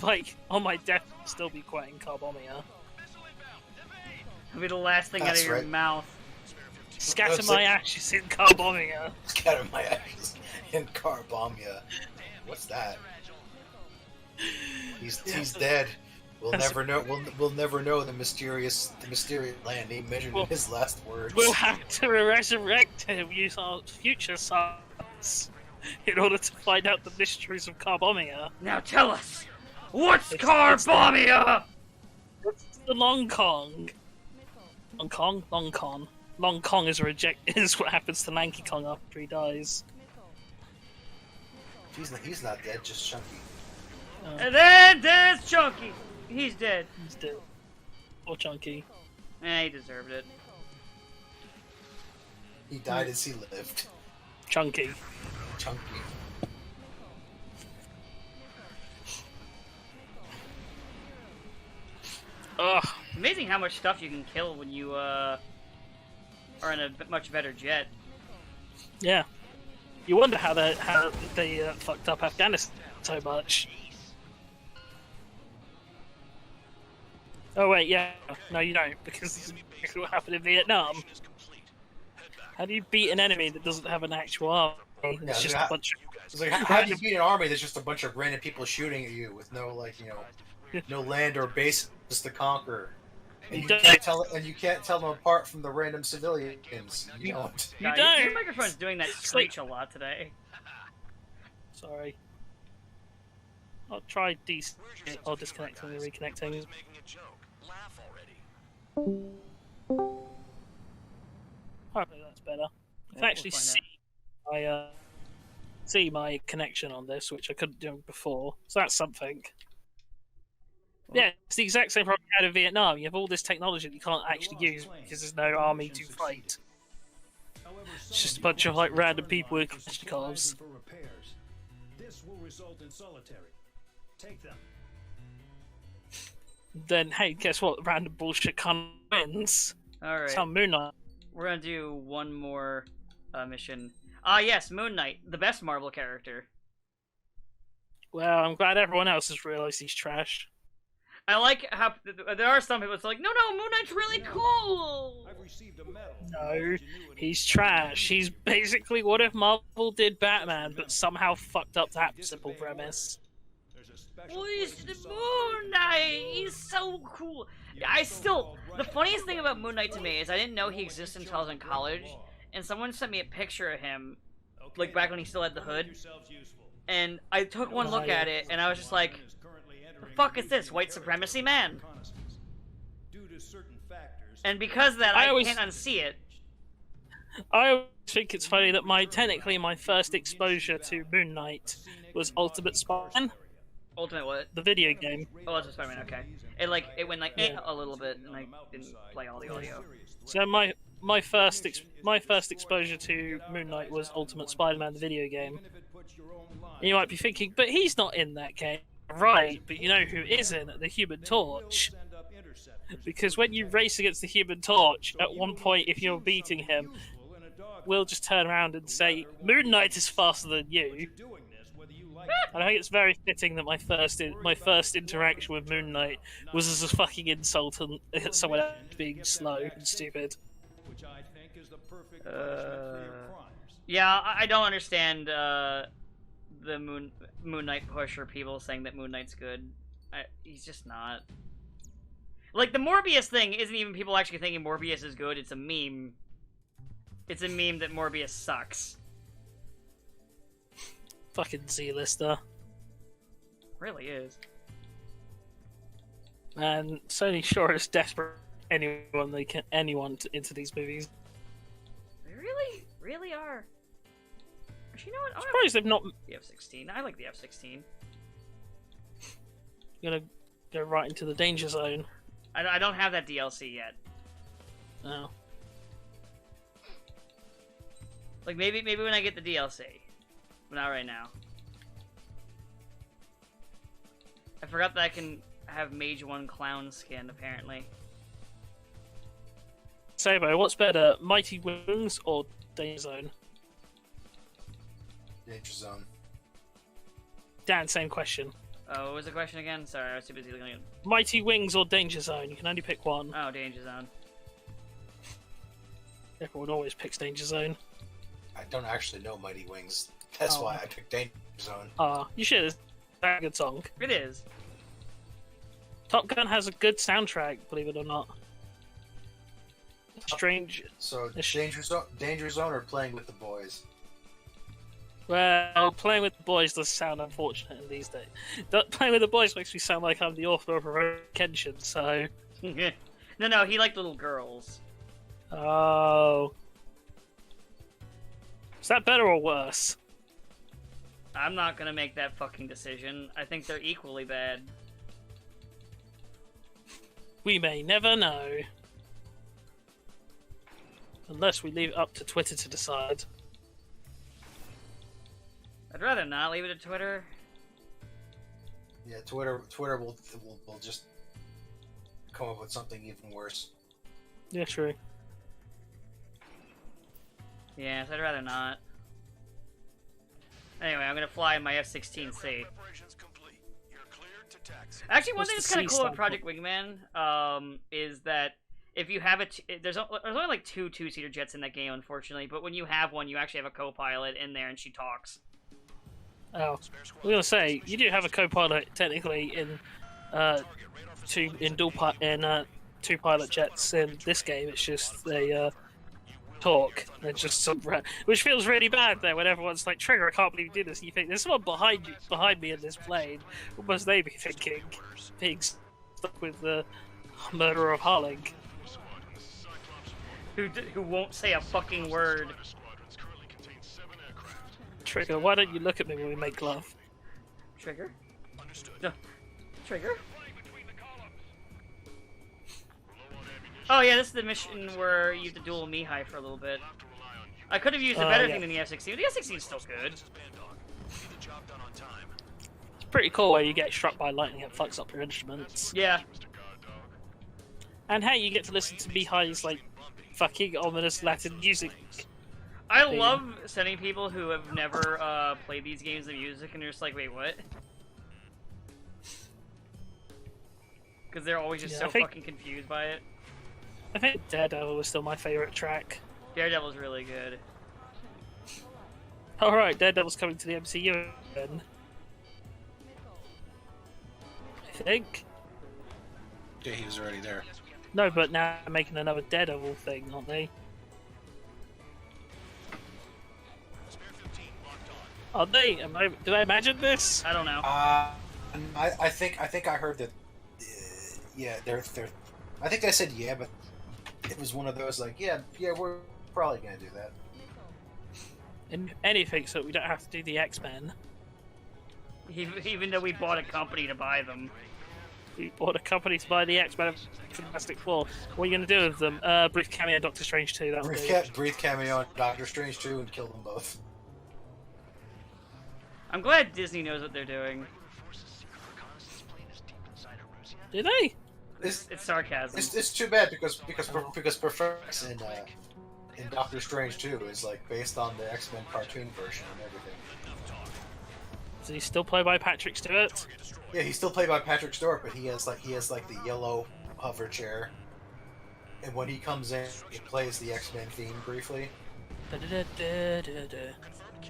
like, on my death, I'll still be quoting Carbomia. It'll be the last thing out of your mouth. Scatter my ashes in Carbomia. Scatter my ashes in Carbomia. What's that? He's dead. We'll never know. We'll never know the mysterious land he mentioned in his last words. We'll have to resurrect him, use our future sons, in order to find out the mysteries of Carbomia. Now tell us, what's Carbomia? It's the Long Kong. Long Kong. Long Kong is what happens to Lanky Kong after he dies. He's not dead, just chunky. And then there's Chunky. He's dead. He's dead. Or Chunky. He deserved it. He died as he lived. Chunky. Chunky. Ugh. It's amazing how much stuff you can kill when you are in a much better jet. Yeah. You wonder how they fucked up Afghanistan so much. Oh wait, yeah. No, you don't, because this is exactly what happened in Vietnam. How do you beat an enemy that doesn't have an actual army? It's just a bunch of... It's like, how do you beat an army that's just a bunch of random people shooting at you with no, like, you know, no land or bases to conquer? And you can't tell them apart from the random civilians. You don't. You God, don't. Your microphone's doing that screech a lot today. Sorry. I'll try I'll disconnecting and reconnecting. Hopefully that's better. I can we'll actually find see my connection on this, which I couldn't do before. So that's something. Yeah, it's the exact same problem you had in Vietnam. You have all this technology that you can't actually use because there's no army to fight. It's just a bunch of like random people with Kalashnikovs. For repairs. This will result in solitary. Take them. Then hey, guess what? Random bullshit kind of wins. Alright. Some Moon Knight. We're gonna do one more mission. Ah, yes, Moon Knight, the best Marvel character. Well, I'm glad everyone else has realised he's trash. I like how there are some people that's like, no, Moon Knight's really cool. I've received a medal. No, he's trash. He's basically what if Marvel did Batman, but somehow fucked up that simple premise. There's a special Oh, he's place the in Moon Knight. He's so cool. The funniest thing about Moon Knight to me is I didn't know he existed until I was in college, and someone sent me a picture of him, like back when he still had the hood, and I took one look at it, and I was just like, the fuck is this, white supremacy man? And because of that, I can't unsee it. I always think it's funny that technically my first exposure to Moon Knight was Ultimate Spider-Man, Ultimate what? the video game. Oh, Ultimate Spider-Man, okay. It went like a little bit, and I didn't play all the audio. So my first exposure to Moon Knight was Ultimate Spider-Man, the video game. And you might be thinking, but he's not in that game. Right, but you know who is in it? The Human Torch. Because when you race against the Human Torch, at one point, if you're beating him, we'll just turn around and say, Moon Knight is faster than you. And I think it's very fitting that my first interaction with Moon Knight was as a fucking insult at someone else being slow and stupid. Yeah, I don't understand the Moon Knight push or people saying that Moon Knight's good. He's just not. Like, the Morbius thing isn't even people actually thinking Morbius is good, it's a meme. It's a meme that Morbius sucks. Fucking Z-lister. Really is. And Sony sure is desperate anyone into these movies. They really are. Actually, you know what? I'm surprised they've not... The F-16. I like the F-16. Gonna go right into the danger zone. I don't have that DLC yet. No. Like, maybe when I get the DLC. But not right now. I forgot that I can have Mage 1 Clown skin, apparently. Sabo, what's better, Mighty Wings or Danger Zone? Danger Zone. Dan, same question. Oh, what was the question again? Sorry, I was too busy looking at... Mighty Wings or Danger Zone? You can only pick one. Oh, Danger Zone. Everyone always picks Danger Zone. I don't actually know Mighty Wings. That's why I picked Danger Zone. You should. It's a very good song. It is. Top Gun has a good soundtrack, believe it or not. Strange. So, Danger Zone or Playing with the Boys? Well, Playing with the Boys does sound unfortunate in these days. Playing with the Boys makes me sound like I'm the author of Rurouni Kenshin, so... No, he liked little girls. Oh. Is that better or worse? I'm not gonna make that fucking decision. I think they're equally bad. We may never know. Unless we leave it up to Twitter to decide. rather not leave it to Twitter. Yeah, Twitter will just come up with something even worse. Yeah, true. Yes, I'd rather not. Anyway, I'm gonna fly my F-16C. Preparations complete. You're cleared to taxi. Actually, one What's thing the that's kind of C cool about stand Project Wingman, is that if you have there's only like two two-seater jets in that game, unfortunately. But when you have one, you actually have a co-pilot in there, and she talks. Oh, I was gonna say you do have a co-pilot technically in two pilot jets in this game. It's just they talk. They're just some which feels really bad there when everyone's like, "Trigger, I can't believe you did this." And you think there's someone behind me in this plane. What must they be thinking? Being stuck with the murderer of Harling. Who won't say a fucking word. Trigger, why don't you look at me when we make love? Trigger? No. Trigger? Oh yeah, this is the mission where you have to duel Mihai for a little bit. I could have used a better yeah. thing than the F-16, but the F-16 is still good. It's pretty cool where you get struck by lightning and fucks up your instruments. Yeah. And hey, you get to listen to Mihai's like fucking ominous Latin music. I theme. love sending people who have never played these games the music and they're just like, wait, what? Because they're always just Yeah, so I think- fucking confused by it. I think Daredevil was still my favorite track. Daredevil's really good. Alright, Daredevil's coming to the MCU again. I think. Yeah, he was already there. No, but now they're making another Daredevil thing, aren't they? Are they? Did I imagine this? I don't know. I think I heard that. Yeah, they're. I think I said yeah, but it was one of those like yeah, we're probably gonna do that. In anything, so we don't have to do the X-Men. Even though we bought a company to buy them. We bought a company to buy the X-Men and Fantastic Four. What are you going to do with them? Brief cameo Doctor Strange 2, that'll do. Brief cameo on Doctor Strange 2 and kill them both. I'm glad Disney knows what they're doing. Do they? It's sarcasm. it's too bad because Professor X in Doctor Strange 2 is like based on the X-Men cartoon version and everything. Is he still played by Patrick Stewart? Yeah, he's still played by Patrick Stewart, but he has like the yellow hover chair. And when he comes in, he plays the X-Men theme briefly.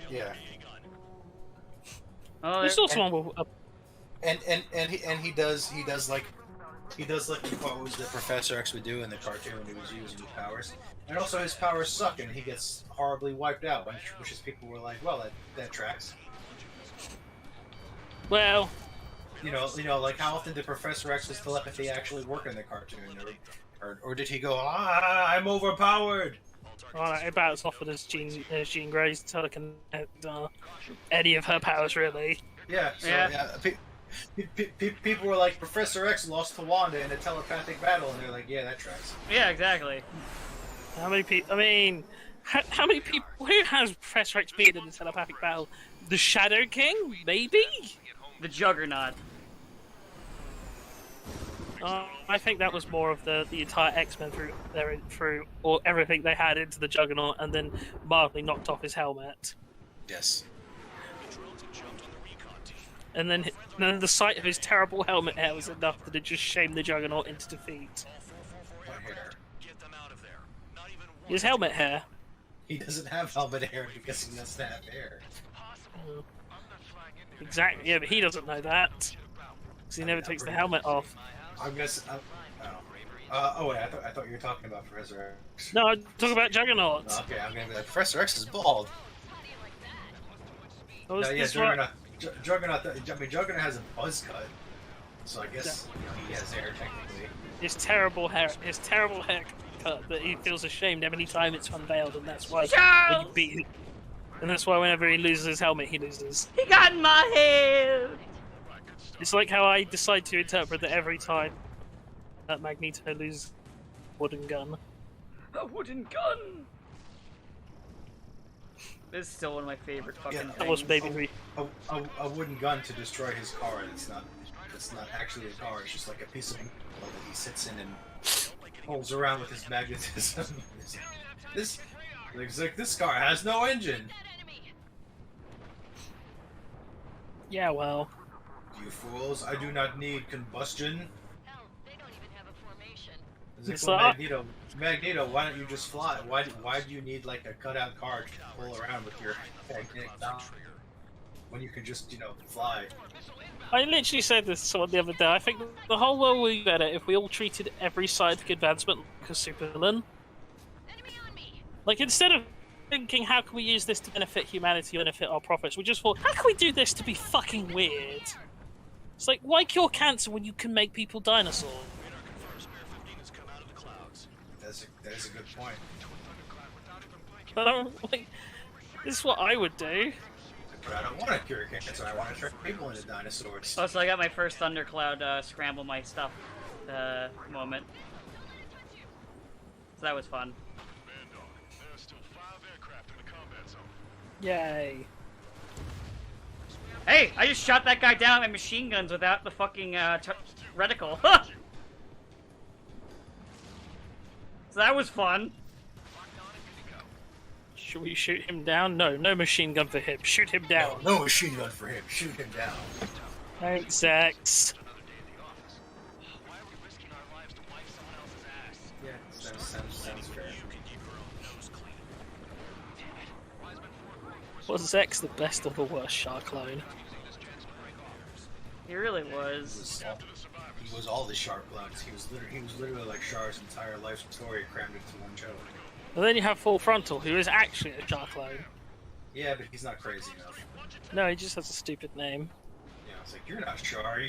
Yeah. Oh, There's also one with And he does like what was the Professor X would do in the cartoon when he was using his powers. And also his powers suck and he gets horribly wiped out, which is people were like, well, that tracks. well, You know, like how often did Professor X's telepathy actually work in the cartoon, or did he go, I'm overpowered? it about as often as Jean Grey's telekinetic, any of her powers really. Yeah. So, Yeah. people were like, Professor X lost to Wanda in a telepathic battle, and they're like, yeah, that tracks. Yeah, exactly. How many people? I mean, how many people? Who has Professor X been in the telepathic battle? The Shadow King, maybe. The Juggernaut. I think that was more of the entire X-Men through or everything they had into the Juggernaut, and then mildly knocked off his helmet. Yes. And then the sight of his terrible helmet hair was enough that it just shamed the Juggernaut into defeat. My hair. His helmet hair. He doesn't have helmet hair because he doesn't have hair. Exactly. Yeah, but he doesn't know that because he never takes the helmet off. I'm guessing. Oh wait, I thought you were talking about Professor X. No, I'm talking about Juggernaut. Okay, I'm gonna be like, Professor X is bald. That was- No, yeah, this one- Juggernaut has a buzz cut, so I guess he has hair technically. his terrible haircut that he feels ashamed every time it's unveiled, and that's why when you beat him, and that's why whenever he loses his helmet, he loses. He got in my head! It's like how I decide to interpret that every time that Magneto loses a wooden gun. A wooden gun! This is still one of my favorite fucking Yeah, things. That was Baby 3. A wooden gun to destroy his car. It's not actually a car. It's just like a piece of metal that he sits in and holds around with his magnetism. This looks like this car has no engine. Yeah, well. You fools! I do not need combustion. Hell, they don't even have a formation. It's like, It's well, not- Magneto, why don't you just fly? Why do you need like a cutout car to pull around with your magnetic dom when you can just fly? I literally said this to someone the other day. I think the whole world would be better if we all treated every scientific advancement like a supervillain. Enemy on me. Like, instead of thinking, how can we use this to benefit humanity, benefit our profits, we just thought, how can we do this to be fucking weird? It's like, why cure cancer when you can make people dinosaurs? Radar confirms Spare 15 has come out of the clouds. That's a good point. But I'm like, this is what I would do. But I don't want to cure cancer. I want to turn people into dinosaurs. Oh, so I got my first Thundercloud scramble my stuff moment. So that was fun. Bandog, there are still 5 aircraft in the combat zone. Yay. Hey, I just shot that guy down with my machine guns without the fucking reticle. So that was fun. Should we shoot him down? No, no machine gun for him. Shoot him down. No machine gun for him. Shoot him down. Thanks, X. Why are we risking our lives to wipe someone else's ass? Yeah, sounds fair. You can keep your own nose clean. Damn it. Wiseman 4 Was X the best or the worst Shark clone? He really was. He was all the Shark clones. He was literally like Char's entire life story crammed into one show. And then you have Full Frontal, who is actually a Shark clone. Yeah, but he's not crazy enough. No, he just has a stupid name. Yeah, it's like you're not Char.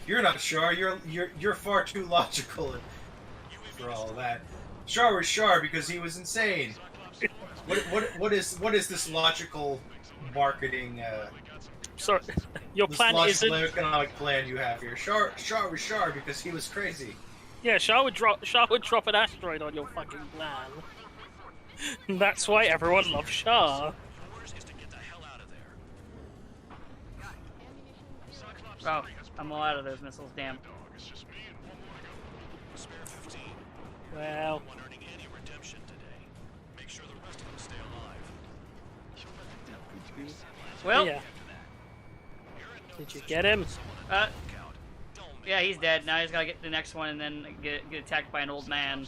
You're not Char. You're far too logical for all of that. Char was Char because he was insane. What is this logical marketing? Sorry, your This plan logical isn't. economic plan you have here. Char was Char because he was crazy. Yeah, Shah would drop an asteroid on your fucking plan. That's why everyone loves Shah. Yours is to get the hell out of there. Oh, I'm all out of those missiles, damn. It's just me and one more to go. Spare 15. Well, One earning any redemption today. Make sure the rest of them stay alive. Well, yeah. Did you get him? yeah, he's dead. Now he's gotta get the next one and then get attacked by an old man.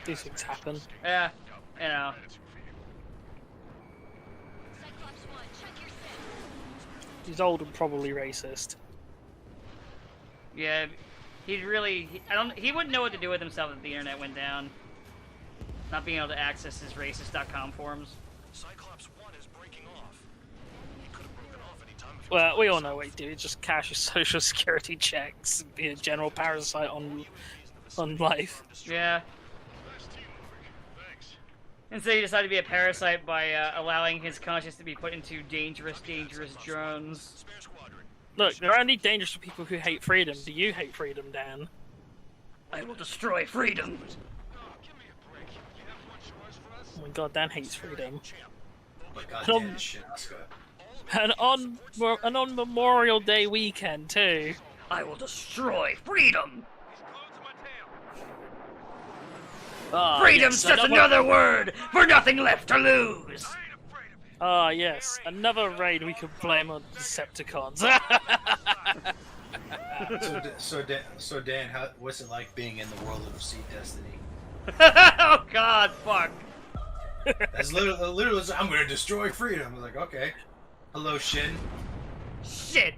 These things happen. Yeah, you know. Cyclops 1, check your set. He's old and probably racist. Yeah, he wouldn't know what to do with himself if the internet went down. Not being able to access his racist.com forums. Cyclops 1 is breaking off. He could have broken off any time if Well, we all know what he do. He just cash his social security checks, and be a general parasite on life. Yeah. Nice teamwork. Thanks. Instead, he decided to be a parasite by allowing his conscience to be put into dangerous drones. Spare squadron. Look, there are only dangerous for people who hate freedom. Do you hate freedom, Dan? I will destroy freedom. Oh, give me a break. You have one choice for us? Oh my god, Dan hates freedom. Oh my god, damn shit, Asuka. And on Memorial Day weekend too. I will destroy freedom. Ah, Freedom's yes, just another word for nothing left to lose. Ah, yes, another raid we can blame on Decepticons. So Dan, what's it like being in the world of Seed Destiny? Oh God, fuck. That's literally, I'm gonna destroy freedom. I was like, okay. Hello, Shin. Shit.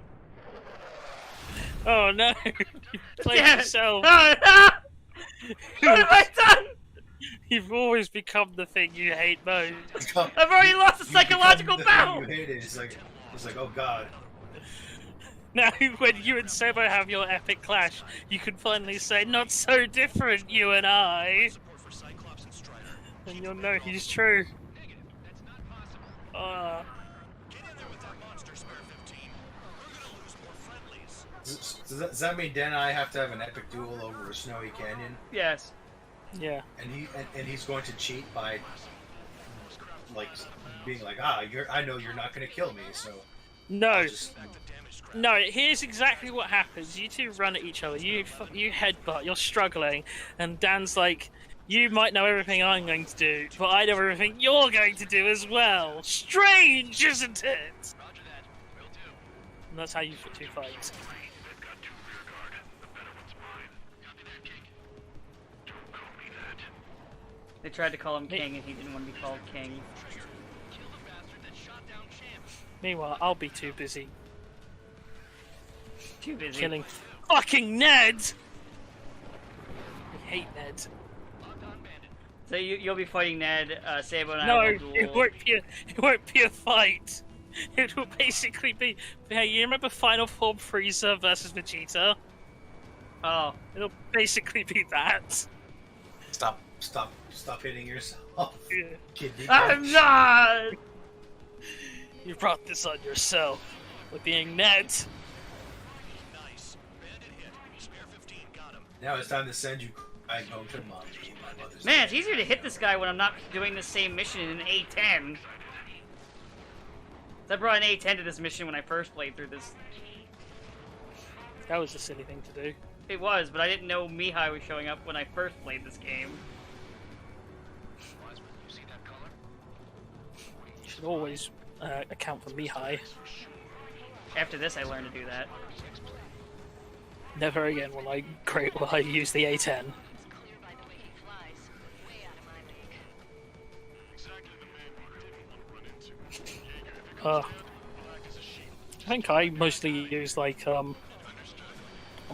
Oh no, you played Damn it. yourself. What have I done? You've always become the thing you hate most. I've already lost a psychological battle. You hate it. It's like, oh god. Now, when you and Sebo have your epic clash, you can finally say, "Not so different, you and I," Support for Cyclops and Strider. and you'll know he's true. Negative. That's not possible. Get in there with that monster, Spare 15. We're gonna lose more friendlies. Does that mean Dan and I have to have an epic duel over a snowy canyon? Yes. Yeah. And he's going to cheat by like being like, I know you're not gonna kill me, so No, I'll just no. Here's exactly what happens. You two run at each other. You headbutt. You're struggling, and Dan's like, "You might know everything I'm going to do, but I know everything you're going to do as well. Strange, isn't it?" Roger that. Will do. And that's how you two fight. They tried to call him king, and he didn't want to be called king. Kill the bastard that shot down Champ. Meanwhile, I'll be too busy Too busy. killing fucking Ned. I hate Ned. Locked on bandit. So you'll be fighting Ned, Sabo, and No, I will it duel. won't be a fight. It will basically be. Hey, you remember Final Form Frieza versus Vegeta? Oh, It'll basically be that. stop hitting yourself, Yeah. kid. I'm not. You brought this on yourself with being Ned. Nice. Bandit hit. Spare 15 got him. Now it's time to send you back home to mom. My mother's Man, it's easier to hit this guy when I'm not doing the same mission in an A10. I brought an A10 to this mission when I first played through this. That was a silly thing to do. It was, but I didn't know Mihai was showing up when I first played this game. Wiseman, you see that color? You should always account for Mihai. After this, I learned to do that. Never again will I use the A10. It's clear by the way he flies. Way out of my league. Exactly the man we didn't want to run into. Black as a sheep. I think I mostly use on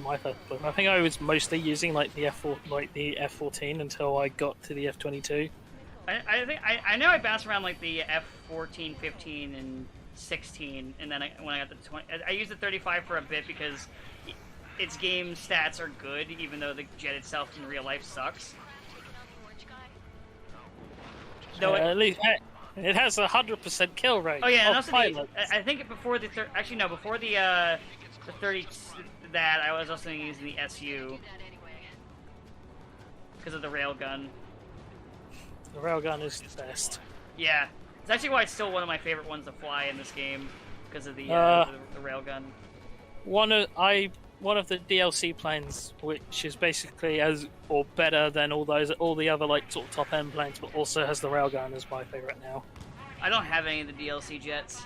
my first book. I think I was mostly using like the F14 until I got to the F22. I know I bounced around like the F14, 15, and 16, and then when I got the 20, I used the 35 for a bit because its game stats are good, even though the jet itself in real life sucks. Taking out the orange guy? Though At least it has 100% kill rate. oh yeah, and of also pilots. I think before the before the 30 that I was also using the SU Do that anyway. because of the railgun. The railgun is the best. Yeah, it's actually why it's still one of my favorite ones to fly in this game because of the railgun. One of the DLC planes, which is basically as or better than all the other like sort of top end planes, but also has the railgun, is my favorite now. I don't have any of the DLC jets.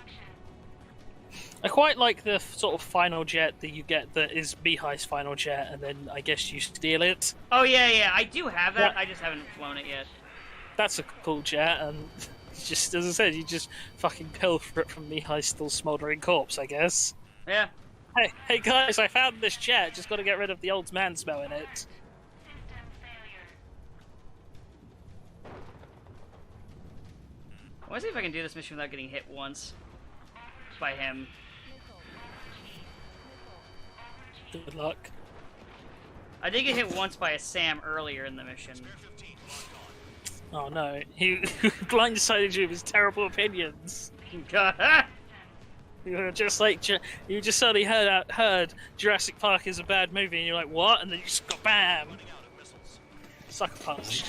I quite like the sort of final jet that you get that is Mihai's final jet, and then I guess you steal it. Oh yeah, I do have that. Yeah. I just haven't flown it yet. That's a cool jet, and just as I said, you just fucking pilfer it from Mihai's still smoldering corpse, I guess. Yeah. Hey guys, I found this jet. Just got to get rid of the old man smell in it. I want to see if I can do this mission without getting hit once by him. Good luck. I did get hit once by a Sam earlier in the mission. Oh no, he blindsided you with his terrible opinions. You were just like you just suddenly heard Jurassic Park is a bad movie, and you're like, what? And then you just got bam, sucker punch.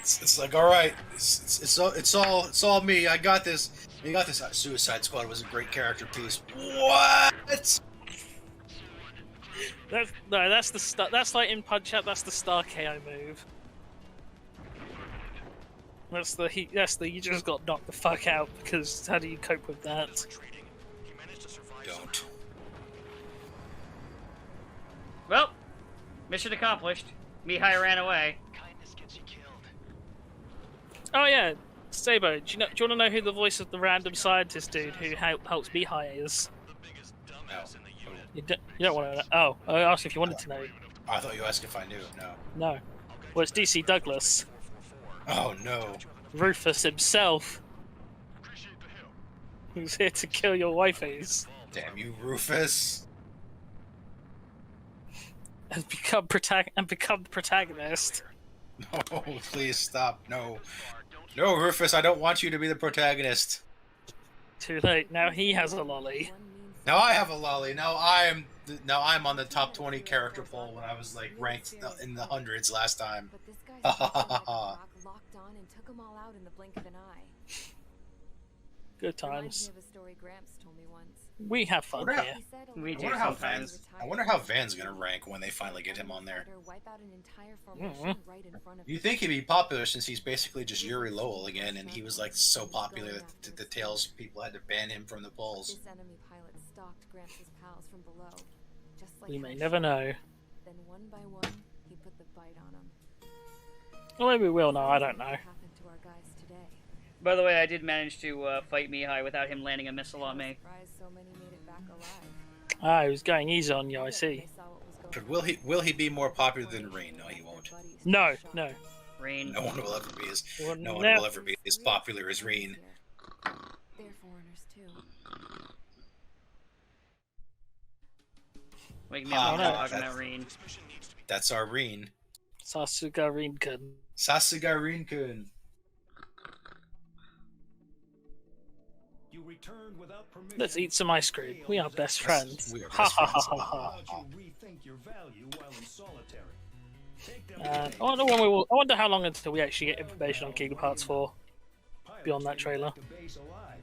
It's like, all right, it's all me. I got this. You got this. Suicide Squad was a great character piece. What? That's the that's like in Punch Out. That's the star KO move. That's the you just got knocked the fuck out, because how do you cope with that? Don't. Well, mission accomplished. Mihai ran away. Kindness gets you killed. Oh yeah, Sabo, do you want to know who the voice of the random scientist dude who helps Mihai is? The biggest dumbass in the unit. You don't want to know. Oh, I asked if you wanted to know. I thought you asked if I knew. No. No. Well, it's DC Douglas, Oh no. Rufus himself, Appreciate the help. who's here to kill your wifeys, Damn you, Rufus. and become the protagonist. No, please stop. No. No, Rufus, I don't want you to be the protagonist. Too late. Now he has a lolly. Now I have a lolly. Now I'm on the top 20 character poll when I was like ranked in the hundreds last time. But this guy locked on and took them all out in the blink of an eye. Good Reminds times. me of a story Gramps told me once. We have fun What here. He said a We little do wonder how sometimes. I wonder how Van's gonna rank when they finally get him on there. Wipe out an entire formation right in front of You him. think he'd be popular since he's basically just Yuri Lowell again, and he was like so popular that the Tails people had to ban him from the polls. This enemy pilot stalked Gramps' pals from below, just like We may how never she know. did. Then one by one, he put the bite on him. Well, maybe we will know. I don't know. What happened to our guys today? By the way, I did manage to fight Mihai without him landing a missile on me. Surprised so many made it back alive. Ah, he was going easy on you. I see. They saw what was going But will he be more popular than Rain? No, he won't. No, no. Rain. No one will ever be as Well, no one never. will ever be as popular as Rain. They're foreigners too. Wake me Ah, up no, talking about that's- Rain. This mission needs to be That's our Rain. Sasuga Rinken. Sasuga Rin-kun. You returned without permission. Let's eat some ice cream. We are best friends. We are Ha best ha friends. ha ha How ha. about you rethink your value while in solitary? Take them I wonder when we will. I wonder how long until we actually get information on Kingdom Hearts 4. Pilots beyond that need to trailer. keep the base alive.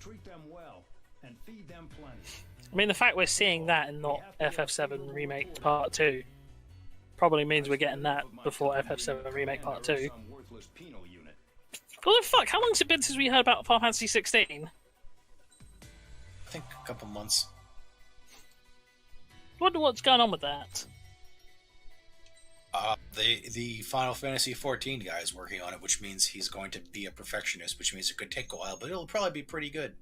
Treat them well and feed them plenty. I mean, the fact we're seeing that and not FF7 Remake Part 2 probably means we're getting that before FF7 Remake Part 2. Some worthless penal unit. What the fuck? How long has it been since we heard about Final Fantasy 16? I think a couple months. Wonder what's going on with that. The Final Fantasy 14 guy is working on it, which means he's going to be a perfectionist, which means it could take a while, but it'll probably be pretty good.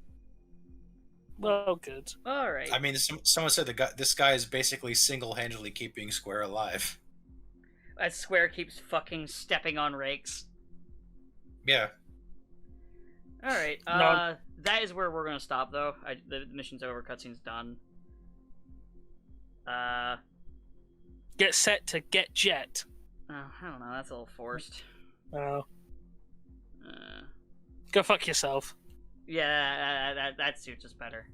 Well, good. Alright. I mean, someone said this guy is basically single-handedly keeping Square alive. As Square keeps fucking stepping on rakes. Yeah. Alright, No. that is where we're gonna stop, though. The mission's over, cutscene's done. Get set to get jet. Oh, I don't know, that's a little forced. Oh, Uh, go fuck yourself. yeah, that suits us better.